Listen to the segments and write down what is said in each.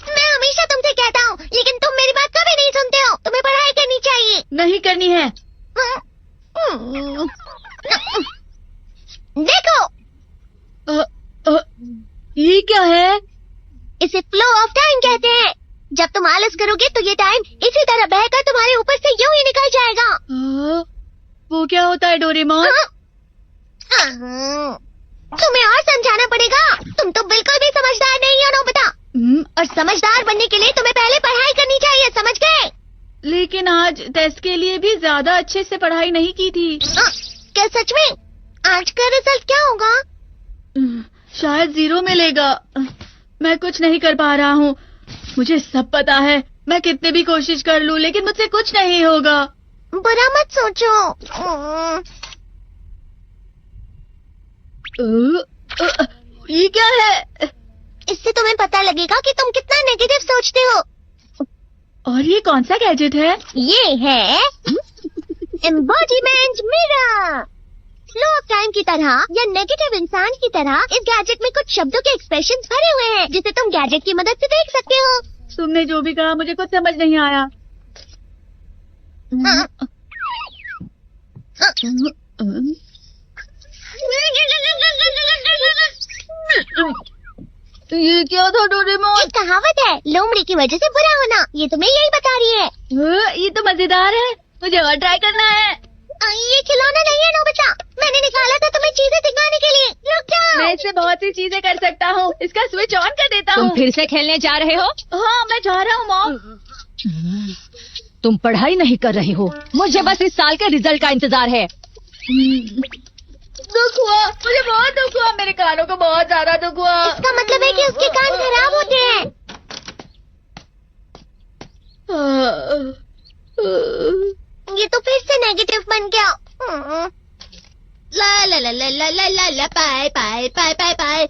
मैं हमेशा तुमसे कहता हूँ, लेकिन तुम मेरी बात कभी नहीं सुनते हो। तुम्हें पढ़ाई करनी चाहिए। नहीं करनी है। देखो, ये क्या है? इसे फ्लो ऑफ टाइम कहते हैं। जब तुम आलस करोगे तो ये टाइम इसी तरह बहकर तुम्हारे ऊपर से यूं ही निकल जाएगा। वो क्या होता है डोरेमोन? तुम्हें और समझाना पड़ेगा। तुम तो बिल्कुल भी समझदार नहीं हो नोबिता। और समझदार बनने के लिए तुम्हें पहले पढ़ाई करनी चाहिए, समझ गए? लेकिन आज टेस्ट के लिए भी ज्यादा अच्छे से पढ़ाई नहीं की थी। क्या सच में? आज का रिजल्ट क्या होगा? शायद 0 मिलेगा। मैं कुछ नहीं कर पा रहा हूँ। मुझे सब पता है। मैं कितने भी कोशिश कर लूँ, लेकिन मुझसे कुछ नहीं होगा। बुरा मत सोचो। ये क्या है? इससे तुम्हें पता लगेगा कि तुम कितना नेगेटिव सोचते हो। और ये कौन सा गैजेट है? ये है embodiment mirror. Flow of time की तरह या नेगेटिव इंसान की तरह इस गैजेट में कुछ शब्दों के एक्सप्रेशंस भरे हुए हैं, जिसे तुम गैजेट की मदद से देख सकते हो। तुमने जो भी कहा मुझे कुछ समझ नहीं आया। ये क्या था डोरेमोन? एक कहावत है, लोमड़ी की वजह से बुरा होना। ये तुम्हें यही बता रही है। ये तो मजेदार है। मुझे और ट्राई करना है। ये खिलौना नहीं है नोबिता। मैंने निकाला था तुम्हें चीजें दिखाने के लिए। रुक जाओ। मैं इससे बहुत सी चीजें कर सकता हूँ। इसका स्विच ऑन कर देता हूँ। तुम फिर से खेलने जा रहे हो? हाँ, मैं जा रहा हूँ मॉम। तुम पढ़ाई नहीं कर रही हो। मुझे बस इस साल के रिजल्ट का इंतजार है। दुख हुआ, मुझे बहुत दुख हुआ। मेरे कानों को बहुत ज्यादा दुख हुआ। इसका मतलब है कि उसके कान खराब होते हैं। ये तो फिर से नेगेटिव बन गया। ला ला ला ला ला ला ला ला पाए पाए पाए पाए पाए।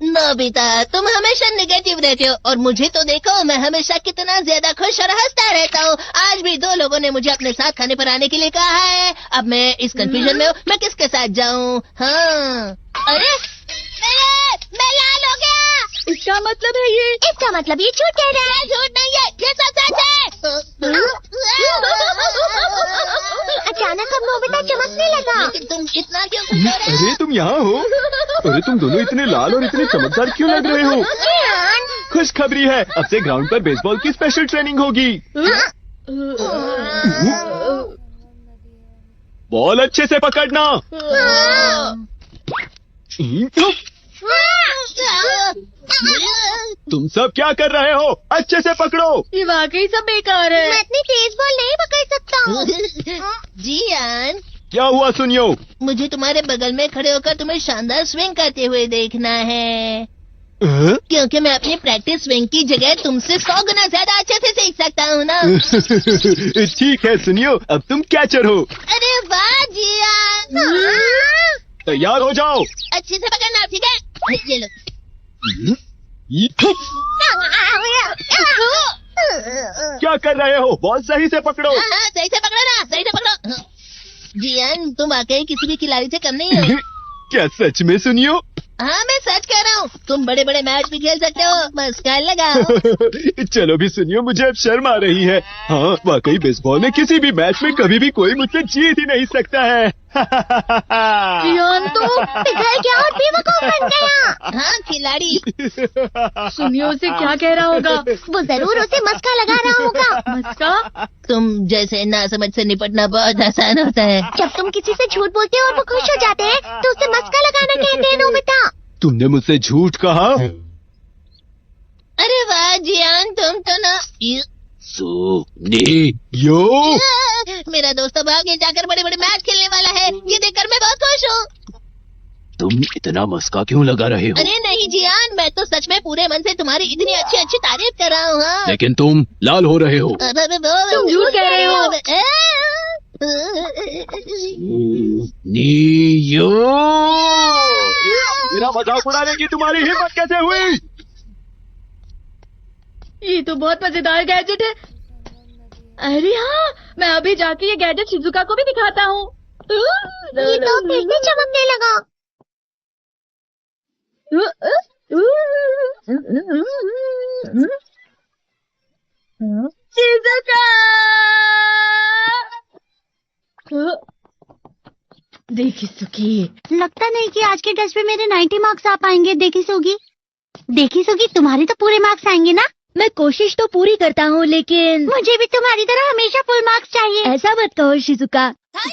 नोबिता, तुम हमेशा नेगेटिव रहते हो और मुझे तो देखो, मैं हमेशा कितना ज्यादा खुश और हंसता रहता हूँ। आज भी 2 लोगों ने मुझे अपने साथ खाने पर आने के लिए कहा है। अब मैं इस कंफ्यूजन में हूँ, मैं किसके साथ जाऊँ? हाँ, अरे मैं लाल हो गया। इसका मतलब है ये? इसका मतलब ये झूठ कह रहा है। झूठ नहीं है, ये सच है। अचानक अब नोबिता चमकने लगा। लेकिन तुम इतना क्यों खुश हो रहे हो? अरे तुम यहाँ हो? अरे तुम दोनों इतने लाल और इतने चमकदार क्यों लग रहे हो? खुशखबरी है, अब से ग्राउंड पर बेसबॉल की स्पेशल ट्रेनिंग होगी। बॉल अच्छे से पकड़ना। तुम सब क्या कर रहे हो? अच्छे से पकड़ो। ये वाकई सब बेकार है। मैं इतनी तेज बॉल नहीं पकड़ सकता हूँ। जियान, क्या हुआ सुनियो? मुझे तुम्हारे बगल में खड़े होकर तुम्हें शानदार स्विंग करते हुए देखना है, क्योंकि मैं अपनी प्रैक्टिस स्विंग की जगह तुमसे 100 गुना ज्यादा अच्छे से सीख सकता हूँ ना। ठीक है सुनियो, अब तुम कैचर हो। अरे वाह जियान। तैयार हो जाओ। अच्छे से पकड़ना, ठीक है? ये लो। क्या कर रहे हो? बॉल सही से पकड़ो। सही से पकड़ो ना, सही से पकड़ो। जियान, तुम वाकई किसी भी खिलाड़ी से कम नहीं हो। क्या सच में सुनियो? हाँ, मैं सच कह रहा हूँ। तुम बड़े बड़े मैच भी खेल सकते हो, बस ख्याल लगाओ। चलो भी सुनियो, मुझे अब शर्म आ रही है। हाँ, वाकई बेसबॉल में किसी भी मैच में कभी भी कोई मुझसे जीत ही नहीं सकता है। जियान तो पिघल गया और बेवकूफ बन गया। हाँ, खिलाड़ी। सुनियो से क्या कह रहा होगा? वो जरूर उसे मस्का लगा रहा होगा। मस्का? तुम जैसे नासमझ से निपटना बहुत आसान होता है। जब तुम किसी से झूठ बोलते हो और वो खुश हो जाते हैं, तो उसे मस्का लगाना कहते हैं नोबिता। तुमने मुझसे झूठ कहा? अरे वाह जियान, तुम तो ना यो। मेरा दोस्त अब आगे जाकर बड़े बड़े मैच खेलने वाला है। ये देखकर मैं बहुत खुश हूँ। तुम इतना मस्का क्यों लगा रहे हो? अरे नहीं जियान, मैं तो सच में पूरे मन से तुम्हारी इतनी अच्छी अच्छी तारीफ कर रहा हूँ। हाँ। लेकिन तुम लाल हो रहे हो। तुम झूठ कह रहे हो। नियो, मेरा मजाक उड़ाने की तुम्हारी हिम्मत कैसे हुई? ये तो बहुत मजेदार गैजेट है। अरे हाँ, मैं अभी जाके ये गैजेट शिजुका को भी दिखाता हूँ। ये तो फिर से चमकने लगा। शिजुका! देखिसुकी, लगता नहीं कि आज के टेस्ट में मेरे 90 मार्क्स आ पाएंगे। देखिसुगी, तुम्हारे तो पूरे मार्क्स आएंगे ना? मैं कोशिश तो पूरी करता हूँ, लेकिन मुझे भी तुम्हारी तरह हमेशा फुल मार्क्स चाहिए। ऐसा मत कहो शिजुका। क्या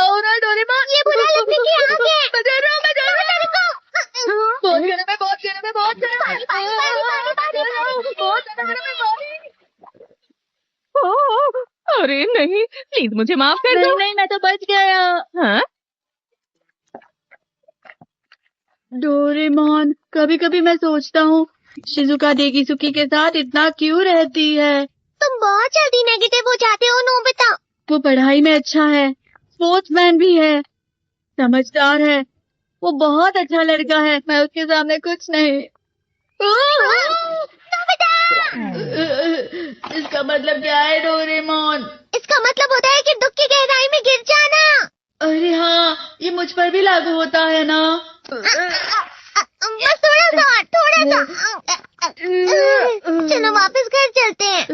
हो रहा है डोरेमोन? ये बुरा लगने की आग है। मैं डर रहा हूँ, मैं डर रहा हूँ। बहुत गिरा, मैं बहुत गिरा, मैं बहुत गिरा। बहुत गिरा, मैं बहुत। अरे नहीं, प्लीज मुझे माफ कर दो। नहीं, मैं तो बच गया। हाँ? डोरेमोन, कभी कभी मैं सोचता हूँ शिजुका देगिसुकी के साथ इतना क्यों रहती है। तुम बहुत जल्दी नेगेटिव हो जाते हो नोबिता। वो पढ़ाई में अच्छा है, स्पोर्ट्समैन भी है, समझदार है, वो बहुत अच्छा लड़का है। मैं उसके सामने कुछ नहीं। इसका मतलब क्या है डोरेमोन? इसका मतलब होता है कि दुख की गहराई में गिर जाना। अरे हाँ, ये मुझ पर भी लागू होता है ना। बस थोड़ा सा। चलो वापस घर चलते हैं।